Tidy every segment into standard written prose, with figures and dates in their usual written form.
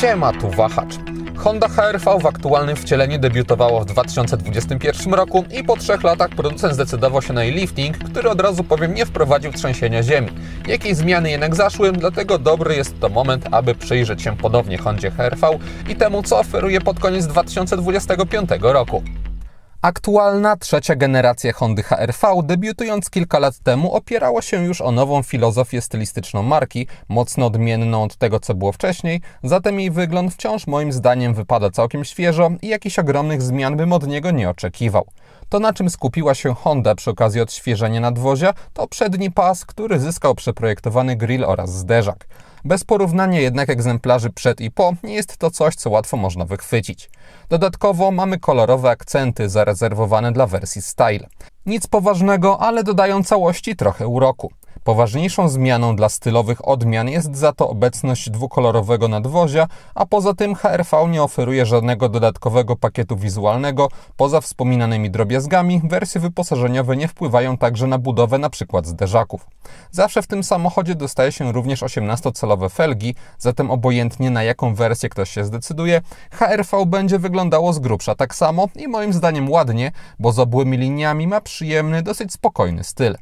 Siema, tu Wahacz. Honda HR-V w aktualnym wcieleniu debiutowało w 2021 roku i po 3 latach producent zdecydował się na jej lifting, który od razu powiem nie wprowadził trzęsienia ziemi. Jakieś zmiany jednak zaszły, dlatego dobry jest to moment, aby przyjrzeć się ponownie Hondzie HR-V i temu, co oferuje pod koniec 2025 roku. Aktualna trzecia generacja Hondy HR-V, debiutując kilka lat temu, opierała się już o nową filozofię stylistyczną marki, mocno odmienną od tego, co było wcześniej, zatem jej wygląd wciąż moim zdaniem wypada całkiem świeżo i jakichś ogromnych zmian bym od niego nie oczekiwał. To, na czym skupiła się Honda przy okazji odświeżenia nadwozia, to przedni pas, który zyskał przeprojektowany grill oraz zderzak. Bez porównania jednak egzemplarzy przed i po nie jest to coś, co łatwo można wychwycić. Dodatkowo mamy kolorowe akcenty zarezerwowane dla wersji Style. Nic poważnego, ale dodają całości trochę uroku. Poważniejszą zmianą dla stylowych odmian jest za to obecność dwukolorowego nadwozia, a poza tym HR-V nie oferuje żadnego dodatkowego pakietu wizualnego. Poza wspominanymi drobiazgami, wersje wyposażeniowe nie wpływają także na budowę np. zderzaków. Zawsze w tym samochodzie dostaje się również 18-calowe felgi, zatem obojętnie na jaką wersję ktoś się zdecyduje, HR-V będzie wyglądało z grubsza tak samo i moim zdaniem ładnie, bo z obłymi liniami ma przyjemny, dosyć spokojny styl.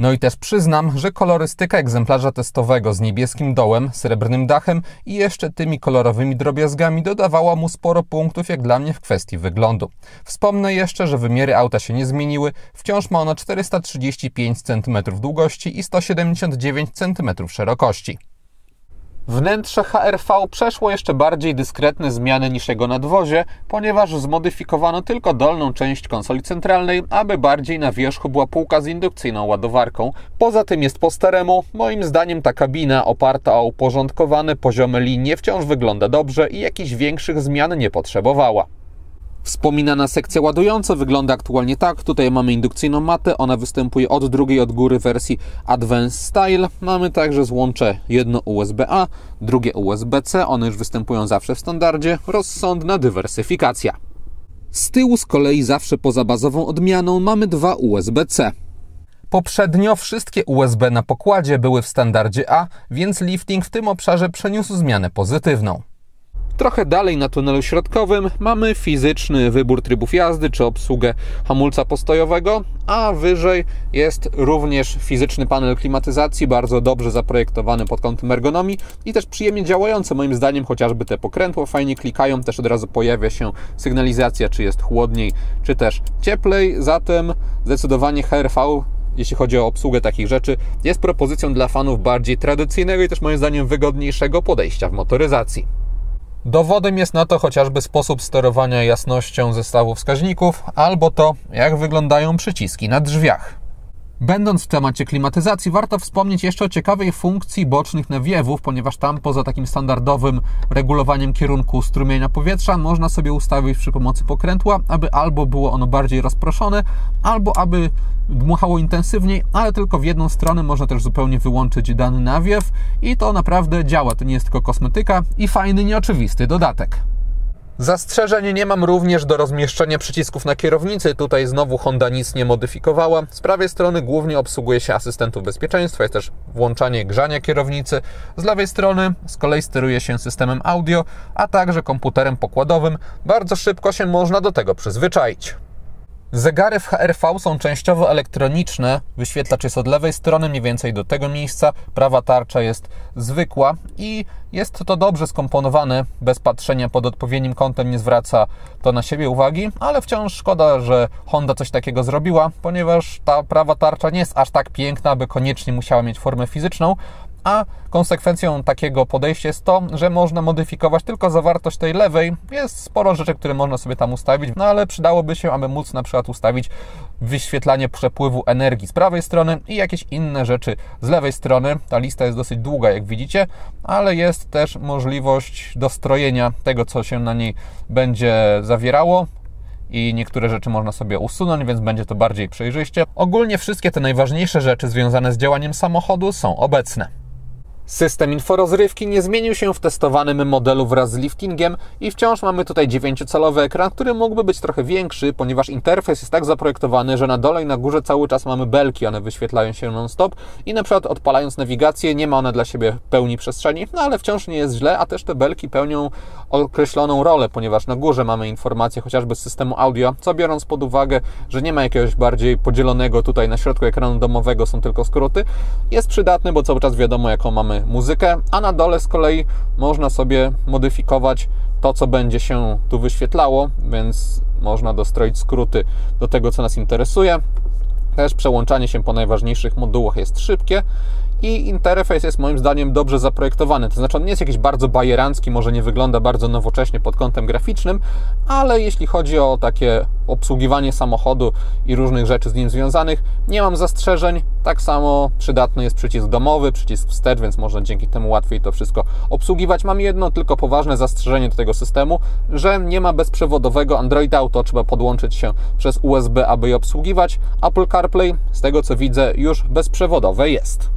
No i też przyznam, że kolorystyka egzemplarza testowego z niebieskim dołem, srebrnym dachem i jeszcze tymi kolorowymi drobiazgami dodawała mu sporo punktów jak dla mnie w kwestii wyglądu. Wspomnę jeszcze, że wymiary auta się nie zmieniły, wciąż ma ono 435 cm długości i 179 cm szerokości. Wnętrze HR-V przeszło jeszcze bardziej dyskretne zmiany niż jego nadwozie, ponieważ zmodyfikowano tylko dolną część konsoli centralnej, aby bardziej na wierzchu była półka z indukcyjną ładowarką. Poza tym jest po staremu. Moim zdaniem ta kabina oparta o uporządkowane, poziome linie wciąż wygląda dobrze i jakichś większych zmian nie potrzebowała. Wspominana sekcja ładująca wygląda aktualnie tak. Tutaj mamy indukcyjną matę, ona występuje od drugiej od góry wersji Advanced Style. Mamy także złącze jedno USB-A, drugie USB-C, one już występują zawsze w standardzie. Rozsądna dywersyfikacja. Z tyłu z kolei zawsze poza bazową odmianą mamy dwa USB-C. Poprzednio wszystkie USB na pokładzie były w standardzie A, więc lifting w tym obszarze przeniósł zmianę pozytywną. Trochę dalej na tunelu środkowym mamy fizyczny wybór trybów jazdy czy obsługę hamulca postojowego, a wyżej jest również fizyczny panel klimatyzacji, bardzo dobrze zaprojektowany pod kątem ergonomii i też przyjemnie działający moim zdaniem, chociażby te pokrętła fajnie klikają, też od razu pojawia się sygnalizacja, czy jest chłodniej, czy też cieplej, zatem zdecydowanie HR-V, jeśli chodzi o obsługę takich rzeczy, jest propozycją dla fanów bardziej tradycyjnego i też moim zdaniem wygodniejszego podejścia w motoryzacji. Dowodem jest na to chociażby sposób sterowania jasnością zestawu wskaźników, albo to, jak wyglądają przyciski na drzwiach. Będąc w temacie klimatyzacji, warto wspomnieć jeszcze o ciekawej funkcji bocznych nawiewów, ponieważ tam poza takim standardowym regulowaniem kierunku strumienia powietrza można sobie ustawić przy pomocy pokrętła, aby albo było ono bardziej rozproszone, albo aby dmuchało intensywniej, ale tylko w jedną stronę. Można też zupełnie wyłączyć dany nawiew i to naprawdę działa, to nie jest tylko kosmetyka i fajny, nieoczywisty dodatek. Zastrzeżeń nie mam również do rozmieszczenia przycisków na kierownicy. Tutaj znowu Honda nic nie modyfikowała. Z prawej strony głównie obsługuje się asystentów bezpieczeństwa, jest też włączanie grzania kierownicy. Z lewej strony z kolei steruje się systemem audio, a także komputerem pokładowym. Bardzo szybko się można do tego przyzwyczaić. Zegary w HR-V są częściowo elektroniczne, wyświetlacz jest od lewej strony, mniej więcej do tego miejsca, prawa tarcza jest zwykła i jest to dobrze skomponowane, bez patrzenia pod odpowiednim kątem nie zwraca to na siebie uwagi, ale wciąż szkoda, że Honda coś takiego zrobiła, ponieważ ta prawa tarcza nie jest aż tak piękna, aby koniecznie musiała mieć formę fizyczną, a konsekwencją takiego podejścia jest to, że można modyfikować tylko zawartość tej lewej. Jest sporo rzeczy, które można sobie tam ustawić, no ale przydałoby się, aby móc na przykład ustawić wyświetlanie przepływu energii z prawej strony i jakieś inne rzeczy z lewej strony. Ta lista jest dosyć długa, jak widzicie, ale jest też możliwość dostrojenia tego, co się na niej będzie zawierało. I niektóre rzeczy można sobie usunąć, więc będzie to bardziej przejrzyście. Ogólnie wszystkie te najważniejsze rzeczy związane z działaniem samochodu są obecne. System inforozrywki nie zmienił się w testowanym modelu wraz z liftingiem i wciąż mamy tutaj 9-calowy ekran, który mógłby być trochę większy, ponieważ interfejs jest tak zaprojektowany, że na dole i na górze cały czas mamy belki, one wyświetlają się non-stop i na przykład odpalając nawigację nie ma one dla siebie pełni przestrzeni, no ale wciąż nie jest źle, a też te belki pełnią określoną rolę, ponieważ na górze mamy informacje chociażby z systemu audio, co biorąc pod uwagę, że nie ma jakiegoś bardziej podzielonego tutaj na środku ekranu domowego, są tylko skróty, jest przydatny, bo cały czas wiadomo jaką mamy muzykę, a na dole z kolei można sobie modyfikować to, co będzie się tu wyświetlało, więc można dostroić skróty do tego, co nas interesuje. Też przełączanie się po najważniejszych modułach jest szybkie i interfejs jest moim zdaniem dobrze zaprojektowany. To znaczy on nie jest jakiś bardzo bajerancki, może nie wygląda bardzo nowocześnie pod kątem graficznym, ale jeśli chodzi o takie obsługiwanie samochodu i różnych rzeczy z nim związanych, nie mam zastrzeżeń. Tak samo przydatny jest przycisk domowy, przycisk wstecz, więc można dzięki temu łatwiej to wszystko obsługiwać. Mam jedno tylko poważne zastrzeżenie do tego systemu, że nie ma bezprzewodowego Android Auto, trzeba podłączyć się przez USB, aby je obsługiwać. Apple CarPlay, z tego co widzę, już bezprzewodowe jest.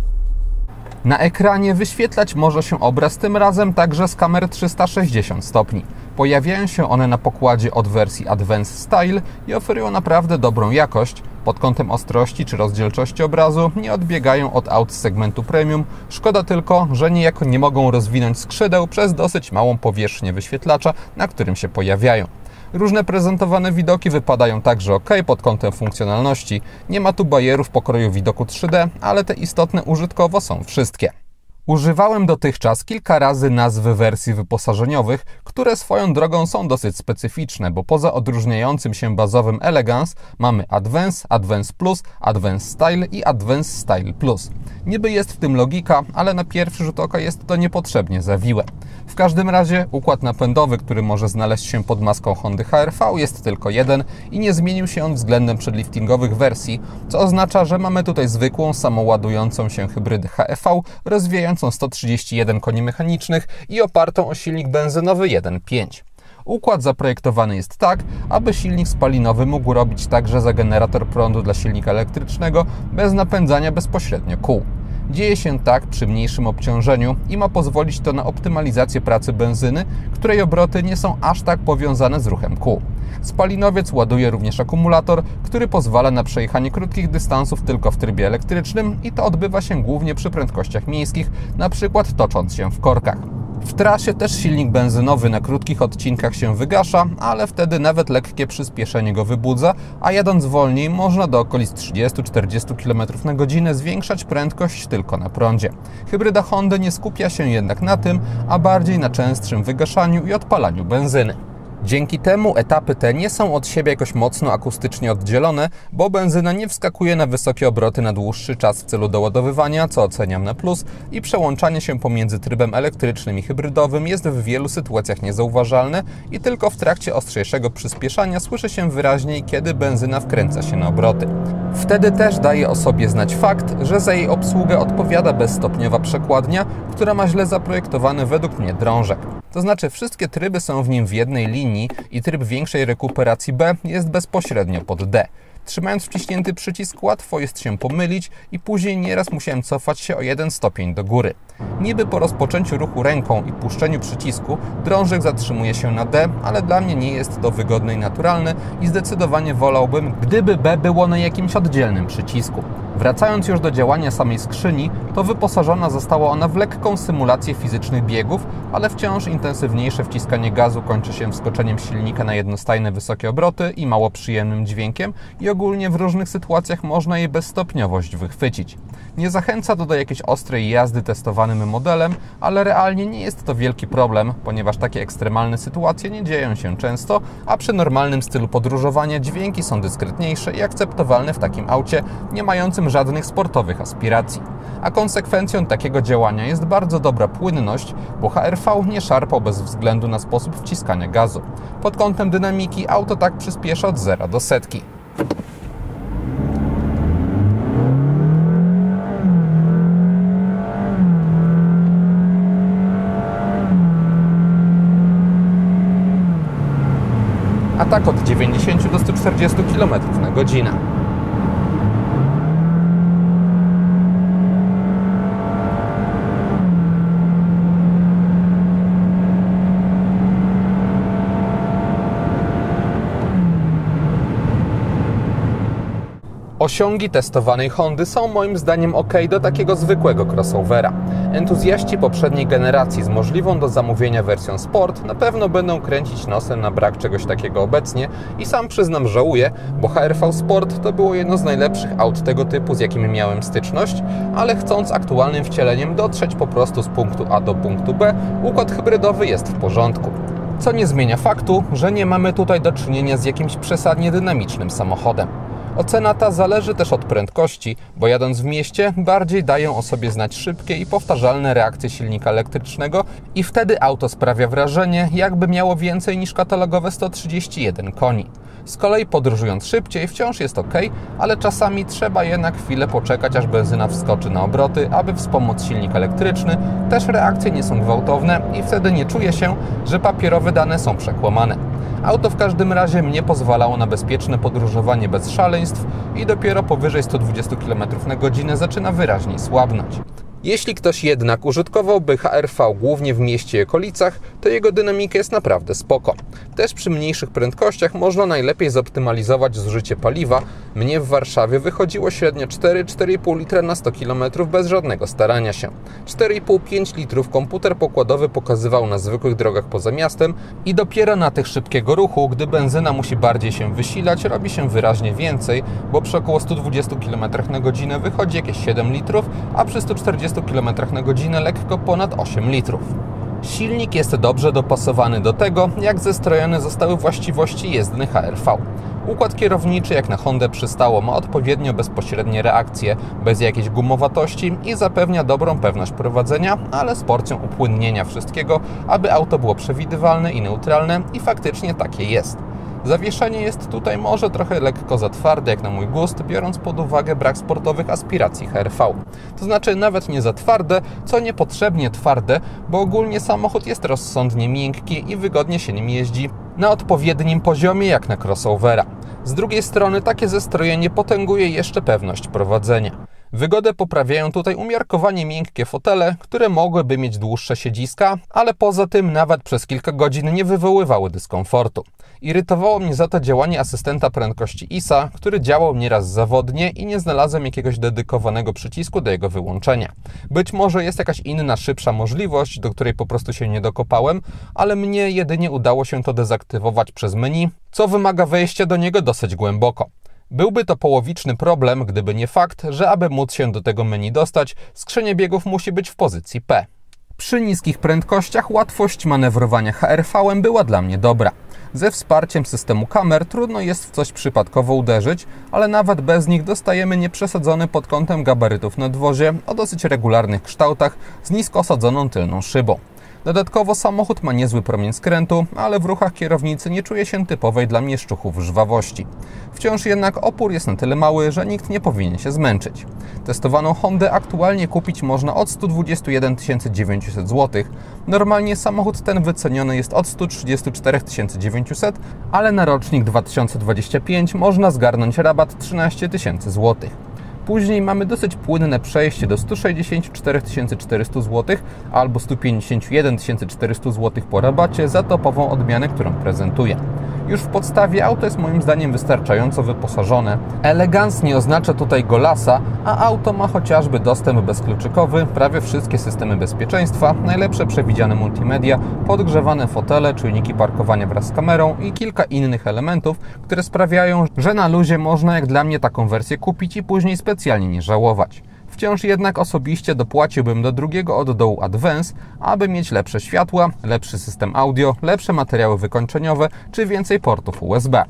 Na ekranie wyświetlać może się obraz tym razem także z kamer 360 stopni. Pojawiają się one na pokładzie od wersji Advanced Style i oferują naprawdę dobrą jakość. Pod kątem ostrości czy rozdzielczości obrazu nie odbiegają od aut z segmentu premium. Szkoda tylko, że niejako nie mogą rozwinąć skrzydeł przez dosyć małą powierzchnię wyświetlacza, na którym się pojawiają. Różne prezentowane widoki wypadają także ok pod kątem funkcjonalności. Nie ma tu bajerów pokroju widoku 3D, ale te istotne użytkowo są wszystkie. Używałem dotychczas kilka razy nazw wersji wyposażeniowych, które swoją drogą są dosyć specyficzne, bo poza odróżniającym się bazowym Elegance mamy Advance, Advance Plus, Advance Style i Advance Style Plus. Niby jest w tym logika, ale na pierwszy rzut oka jest to niepotrzebnie zawiłe. W każdym razie układ napędowy, który może znaleźć się pod maską Hondy HR-V, jest tylko jeden i nie zmienił się on względem przedliftingowych wersji, co oznacza, że mamy tutaj zwykłą, samoładującą się hybrydę HEV, rozwijającą 131 koni mechanicznych i opartą o silnik benzynowy 1.5. Układ zaprojektowany jest tak, aby silnik spalinowy mógł robić także za generator prądu dla silnika elektrycznego bez napędzania bezpośrednio kół. Dzieje się tak przy mniejszym obciążeniu i ma pozwolić to na optymalizację pracy benzyny, której obroty nie są aż tak powiązane z ruchem kół. Spalinowiec ładuje również akumulator, który pozwala na przejechanie krótkich dystansów tylko w trybie elektrycznym i to odbywa się głównie przy prędkościach miejskich, na przykład tocząc się w korkach. W trasie też silnik benzynowy na krótkich odcinkach się wygasza, ale wtedy nawet lekkie przyspieszenie go wybudza, a jadąc wolniej można do okolic 30-40 km/h zwiększać prędkość tylko na prądzie. Hybryda Hondy nie skupia się jednak na tym, a bardziej na częstszym wygaszaniu i odpalaniu benzyny. Dzięki temu etapy te nie są od siebie jakoś mocno akustycznie oddzielone, bo benzyna nie wskakuje na wysokie obroty na dłuższy czas w celu doładowywania, co oceniam na plus, i przełączanie się pomiędzy trybem elektrycznym i hybrydowym jest w wielu sytuacjach niezauważalne i tylko w trakcie ostrzejszego przyspieszania słyszy się wyraźniej, kiedy benzyna wkręca się na obroty. Wtedy też daje o sobie znać fakt, że za jej obsługę odpowiada bezstopniowa przekładnia, która ma źle zaprojektowany według mnie drążek. To znaczy wszystkie tryby są w nim w jednej linii i tryb większej rekuperacji B jest bezpośrednio pod D. Trzymając wciśnięty przycisk łatwo jest się pomylić i później nieraz musiałem cofać się o 1 stopień do góry. Niby po rozpoczęciu ruchu ręką i puszczeniu przycisku drążek zatrzymuje się na D, ale dla mnie nie jest to wygodne i naturalne i zdecydowanie wolałbym, gdyby B było na jakimś oddzielnym przycisku. Wracając już do działania samej skrzyni, to wyposażona została ona w lekką symulację fizycznych biegów, ale wciąż intensywniejsze wciskanie gazu kończy się wskoczeniem silnika na jednostajne wysokie obroty i mało przyjemnym dźwiękiem i ogólnie w różnych sytuacjach można jej bezstopniowość wychwycić. Nie zachęca to do jakiejś ostrej jazdy testowanym modelem, ale realnie nie jest to wielki problem, ponieważ takie ekstremalne sytuacje nie dzieją się często, a przy normalnym stylu podróżowania dźwięki są dyskretniejsze i akceptowalne w takim aucie, nie mającym żadnych sportowych aspiracji. A konsekwencją takiego działania jest bardzo dobra płynność, bo HR-V nie szarpał bez względu na sposób wciskania gazu. Pod kątem dynamiki auto tak przyspiesza od 0 do setki. A tak od 90 do 140 km/h. Osiągi testowanej Hondy są moim zdaniem ok do takiego zwykłego crossovera. Entuzjaści poprzedniej generacji z możliwą do zamówienia wersją Sport na pewno będą kręcić nosem na brak czegoś takiego obecnie i sam przyznam żałuję, bo HR-V Sport to było jedno z najlepszych aut tego typu, z jakimi miałem styczność, ale chcąc aktualnym wcieleniem dotrzeć po prostu z punktu A do punktu B, układ hybrydowy jest w porządku. Co nie zmienia faktu, że nie mamy tutaj do czynienia z jakimś przesadnie dynamicznym samochodem. Ocena ta zależy też od prędkości, bo jadąc w mieście bardziej dają o sobie znać szybkie i powtarzalne reakcje silnika elektrycznego i wtedy auto sprawia wrażenie, jakby miało więcej niż katalogowe 131 koni. Z kolei podróżując szybciej wciąż jest ok, ale czasami trzeba jednak chwilę poczekać, aż benzyna wskoczy na obroty, aby wspomóc silnik elektryczny. Też reakcje nie są gwałtowne i wtedy nie czuje się, że papierowe dane są przekłamane. Auto w każdym razie mnie pozwalało na bezpieczne podróżowanie bez szaleństw i dopiero powyżej 120 km/h zaczyna wyraźniej słabnąć. Jeśli ktoś jednak użytkowałby HR-V głównie w mieście i okolicach, to jego dynamika jest naprawdę spoko. Też przy mniejszych prędkościach można najlepiej zoptymalizować zużycie paliwa. Mnie w Warszawie wychodziło średnio 4-4,5 litra na 100 km bez żadnego starania się. 4,5-5 litrów komputer pokładowy pokazywał na zwykłych drogach poza miastem i dopiero na tych szybkiego ruchu, gdy benzyna musi bardziej się wysilać, robi się wyraźnie więcej, bo przy około 120 km/h wychodzi jakieś 7 litrów, a przy 140 km/h lekko ponad 8 litrów. Silnik jest dobrze dopasowany do tego, jak zestrojone zostały właściwości jezdny HR-V. Układ kierowniczy, jak na Hondę przystało, ma odpowiednio bezpośrednie reakcje, bez jakiejś gumowatości i zapewnia dobrą pewność prowadzenia, ale z porcją upłynnienia wszystkiego, aby auto było przewidywalne i neutralne i faktycznie takie jest. Zawieszenie jest tutaj może trochę lekko za twarde jak na mój gust, biorąc pod uwagę brak sportowych aspiracji HR-V. To znaczy nawet nie za twarde, co niepotrzebnie twarde, bo ogólnie samochód jest rozsądnie miękki i wygodnie się nim jeździ na odpowiednim poziomie jak na crossovera. Z drugiej strony takie zestrojenie potęguje jeszcze pewność prowadzenia. Wygodę poprawiają tutaj umiarkowanie miękkie fotele, które mogłyby mieć dłuższe siedziska, ale poza tym nawet przez kilka godzin nie wywoływały dyskomfortu. Irytowało mnie za to działanie asystenta prędkości ISA, który działał nieraz zawodnie i nie znalazłem jakiegoś dedykowanego przycisku do jego wyłączenia. Być może jest jakaś inna, szybsza możliwość, do której po prostu się nie dokopałem, ale mnie jedynie udało się to dezaktywować przez menu, co wymaga wejścia do niego dosyć głęboko. Byłby to połowiczny problem, gdyby nie fakt, że aby móc się do tego menu dostać, skrzynia biegów musi być w pozycji P. Przy niskich prędkościach łatwość manewrowania HR-V była dla mnie dobra. Ze wsparciem systemu kamer trudno jest w coś przypadkowo uderzyć, ale nawet bez nich dostajemy nieprzesadzony pod kątem gabarytów nadwozie o dosyć regularnych kształtach z nisko osadzoną tylną szybą. Dodatkowo samochód ma niezły promień skrętu, ale w ruchach kierownicy nie czuje się typowej dla mieszczuchów żwawości. Wciąż jednak opór jest na tyle mały, że nikt nie powinien się zmęczyć. Testowaną Hondę aktualnie kupić można od 121 900 zł. Normalnie samochód ten wyceniony jest od 134 900, ale na rocznik 2025 można zgarnąć rabat 13 000 zł. Później mamy dosyć płynne przejście do 164 400 zł albo 151 400 zł po rabacie za topową odmianę, którą prezentuje. Już w podstawie auto jest moim zdaniem wystarczająco wyposażone. Elegans nie oznacza tutaj golasa, a auto ma chociażby dostęp bezkluczykowy, prawie wszystkie systemy bezpieczeństwa, najlepsze przewidziane multimedia, podgrzewane fotele, czujniki parkowania wraz z kamerą i kilka innych elementów, które sprawiają, że na luzie można jak dla mnie taką wersję kupić i później specjalnie nie żałować. Wciąż jednak osobiście dopłaciłbym do drugiego od dołu Advance, aby mieć lepsze światła, lepszy system audio, lepsze materiały wykończeniowe czy więcej portów USB.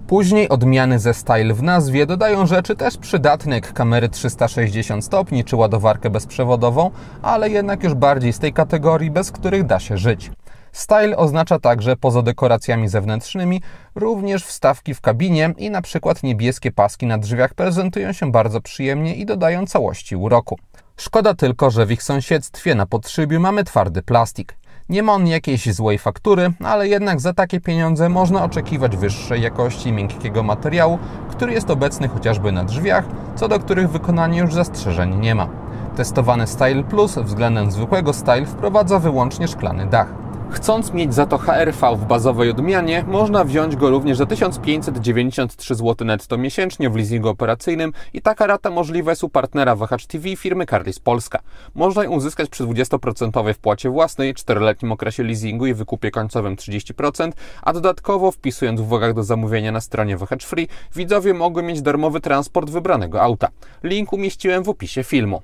Później odmiany ze Style w nazwie dodają rzeczy też przydatne jak kamery 360 stopni czy ładowarkę bezprzewodową, ale jednak już bardziej z tej kategorii, bez których da się żyć. Style oznacza także, poza dekoracjami zewnętrznymi, również wstawki w kabinie i na przykład niebieskie paski na drzwiach prezentują się bardzo przyjemnie i dodają całości uroku. Szkoda tylko, że w ich sąsiedztwie na podszybiu mamy twardy plastik. Nie ma on jakiejś złej faktury, ale jednak za takie pieniądze można oczekiwać wyższej jakości miękkiego materiału, który jest obecny chociażby na drzwiach, co do których wykonania już zastrzeżeń nie ma. Testowany Style Plus względem zwykłego Style wprowadza wyłącznie szklany dach. Chcąc mieć za to HR-V w bazowej odmianie, można wziąć go również za 1593 zł netto miesięcznie w leasingu operacyjnym i taka rata możliwa jest u partnera Wahacz TV firmy Carlys Polska. Można ją uzyskać przy 20% wpłacie własnej, 4-letnim okresie leasingu i wykupie końcowym 30%, a dodatkowo wpisując w uwagach do zamówienia na stronie Wahacz Free, widzowie mogą mieć darmowy transport wybranego auta. Link umieściłem w opisie filmu.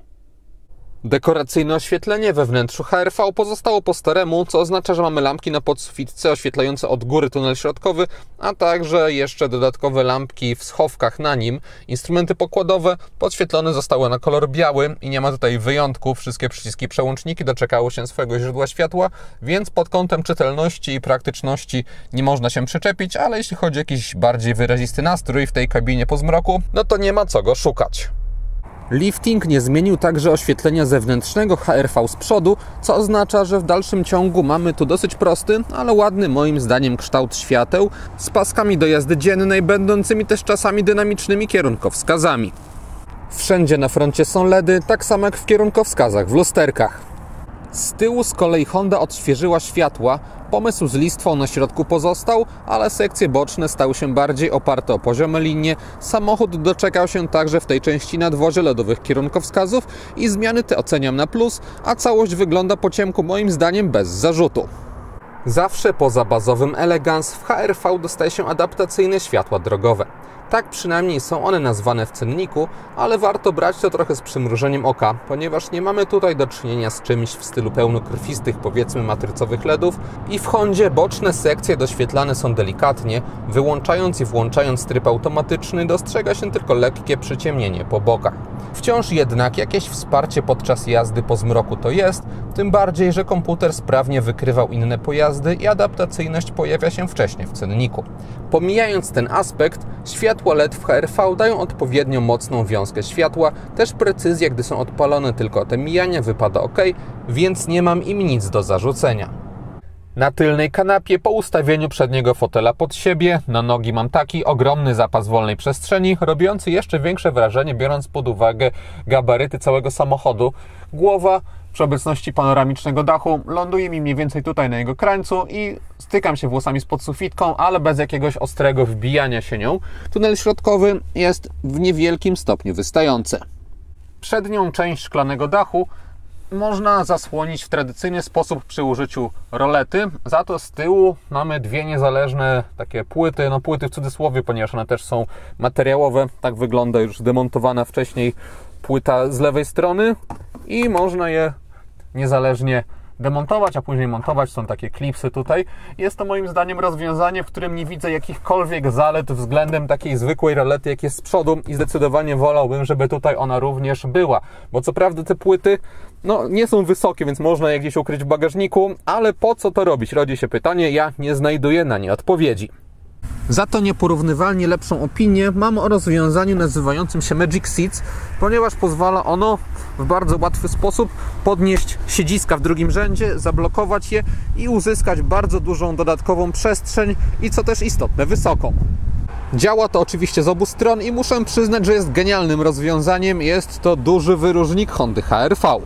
Dekoracyjne oświetlenie we wnętrzu HR-V pozostało po staremu, co oznacza, że mamy lampki na podsufitce oświetlające od góry tunel środkowy, a także jeszcze dodatkowe lampki w schowkach na nim. Instrumenty pokładowe podświetlone zostały na kolor biały i nie ma tutaj wyjątku. Wszystkie przyciski i przełączniki doczekały się swojego źródła światła, więc pod kątem czytelności i praktyczności nie można się przyczepić, ale jeśli chodzi o jakiś bardziej wyrazisty nastrój w tej kabinie po zmroku, no to nie ma co go szukać. Lifting nie zmienił także oświetlenia zewnętrznego HR-V z przodu, co oznacza, że w dalszym ciągu mamy tu dosyć prosty, ale ładny moim zdaniem kształt świateł z paskami do jazdy dziennej, będącymi też czasami dynamicznymi kierunkowskazami. Wszędzie na froncie są LEDy, tak samo jak w kierunkowskazach w lusterkach. Z tyłu z kolei Honda odświeżyła światła, pomysł z listwą na środku pozostał, ale sekcje boczne stały się bardziej oparte o poziome linie, samochód doczekał się także w tej części nadwozie LEDowych kierunkowskazów i zmiany te oceniam na plus, a całość wygląda po ciemku moim zdaniem bez zarzutu. Zawsze poza bazowym Elegance w HR-V dostaje się adaptacyjne światła drogowe. Tak przynajmniej są one nazwane w cenniku, ale warto brać to trochę z przymrużeniem oka, ponieważ nie mamy tutaj do czynienia z czymś w stylu pełnokrwistych, powiedzmy matrycowych LEDów i w Hondzie boczne sekcje doświetlane są delikatnie, wyłączając i włączając tryb automatyczny dostrzega się tylko lekkie przyciemnienie po bokach. Wciąż jednak jakieś wsparcie podczas jazdy po zmroku to jest, tym bardziej, że komputer sprawnie wykrywał inne pojazdy i adaptacyjność pojawia się wcześniej w cenniku. Pomijając ten aspekt, światła LED w HR-V dają odpowiednio mocną wiązkę światła, też precyzja, gdy są odpalone, tylko te mijania wypada ok, więc nie mam im nic do zarzucenia. Na tylnej kanapie po ustawieniu przedniego fotela pod siebie, na nogi mam taki ogromny zapas wolnej przestrzeni, robiący jeszcze większe wrażenie, biorąc pod uwagę gabaryty całego samochodu. Głowa przy obecności panoramicznego dachu ląduje mi mniej więcej tutaj na jego krańcu i stykam się włosami z podsufitką, ale bez jakiegoś ostrego wbijania się nią. Tunel środkowy jest w niewielkim stopniu wystający. Przednią część szklanego dachu można zasłonić w tradycyjny sposób przy użyciu rolety. Za to z tyłu mamy dwie niezależne takie płyty, no płyty w cudzysłowie, ponieważ one też są materiałowe. Tak wygląda już demontowana wcześniej płyta z lewej strony i można je niezależnie demontować, a później montować. Są takie klipsy tutaj. Jest to moim zdaniem rozwiązanie, w którym nie widzę jakichkolwiek zalet względem takiej zwykłej rolety, jak jest z przodu i zdecydowanie wolałbym, żeby tutaj ona również była. Bo co prawda te płyty nie są wysokie, więc można je gdzieś ukryć w bagażniku, ale po co to robić? Rodzi się pytanie, ja nie znajduję na nie odpowiedzi. Za to nieporównywalnie lepszą opinię mam o rozwiązaniu nazywającym się Magic Seats, ponieważ pozwala ono w bardzo łatwy sposób podnieść siedziska w drugim rzędzie, zablokować je i uzyskać bardzo dużą dodatkową przestrzeń i co też istotne, wysoką. Działa to oczywiście z obu stron i muszę przyznać, że jest genialnym rozwiązaniem. Jest to duży wyróżnik Hondy HR-V.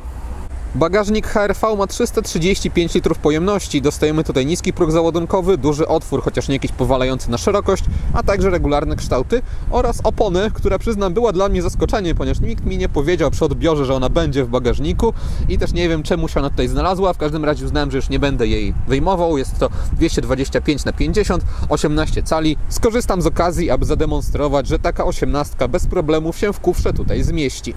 Bagażnik HR-V ma 335 litrów pojemności, dostajemy tutaj niski próg załadunkowy, duży otwór, chociaż nie jakiś powalający na szerokość, a także regularne kształty oraz opony, która przyznam była dla mnie zaskoczeniem, ponieważ nikt mi nie powiedział przy odbiorze, że ona będzie w bagażniku i też nie wiem czemu się ona tutaj znalazła, w każdym razie uznałem, że już nie będę jej wyjmował. Jest to 225×50, 18 cali. Skorzystam z okazji, aby zademonstrować, że taka 18 bez problemów się w kufrze tutaj zmieści.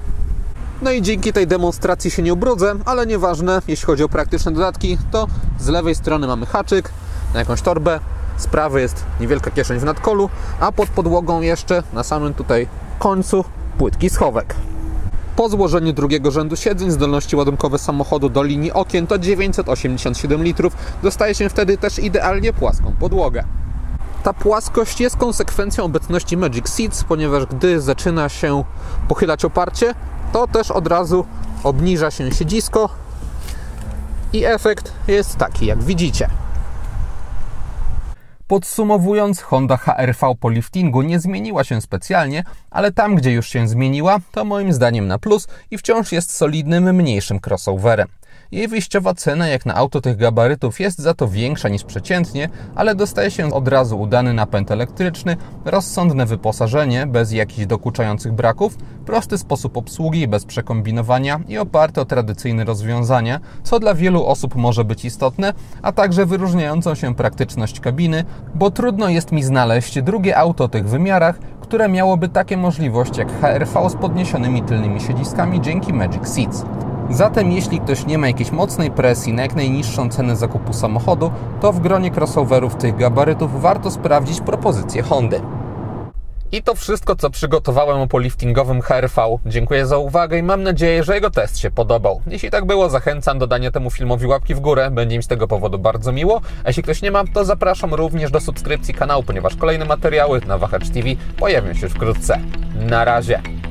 No i dzięki tej demonstracji się nie ubrudzę, ale nieważne, jeśli chodzi o praktyczne dodatki, to z lewej strony mamy haczyk na jakąś torbę, z prawej jest niewielka kieszeń w nadkolu, a pod podłogą jeszcze na samym tutaj końcu płytki schowek. Po złożeniu drugiego rzędu siedzeń zdolności ładunkowe samochodu do linii okien to 987 litrów, dostaje się wtedy też idealnie płaską podłogę. Ta płaskość jest konsekwencją obecności Magic Seats, ponieważ gdy zaczyna się pochylać oparcie, to też od razu obniża się siedzisko i efekt jest taki, jak widzicie. Podsumowując, Honda HR-V po liftingu nie zmieniła się specjalnie, ale tam, gdzie już się zmieniła, to moim zdaniem na plus i wciąż jest solidnym, mniejszym crossoverem. Jej wyjściowa cena jak na auto tych gabarytów jest za to większa niż przeciętnie, ale dostaje się od razu udany napęd elektryczny, rozsądne wyposażenie bez jakichś dokuczających braków, prosty sposób obsługi bez przekombinowania i oparte o tradycyjne rozwiązania, co dla wielu osób może być istotne, a także wyróżniającą się praktyczność kabiny, bo trudno jest mi znaleźć drugie auto o tych wymiarach, które miałoby takie możliwości jak HR-V z podniesionymi tylnymi siedziskami dzięki Magic Seats. Zatem jeśli ktoś nie ma jakiejś mocnej presji na jak najniższą cenę zakupu samochodu, to w gronie crossoverów tych gabarytów warto sprawdzić propozycję Hondy. I to wszystko, co przygotowałem o poliftingowym HR-V. Dziękuję za uwagę i mam nadzieję, że jego test się podobał. Jeśli tak było, zachęcam do dania temu filmowi łapki w górę, będzie mi z tego powodu bardzo miło. A jeśli ktoś nie ma, to zapraszam również do subskrypcji kanału, ponieważ kolejne materiały na Wahacz TV pojawią się już wkrótce. Na razie!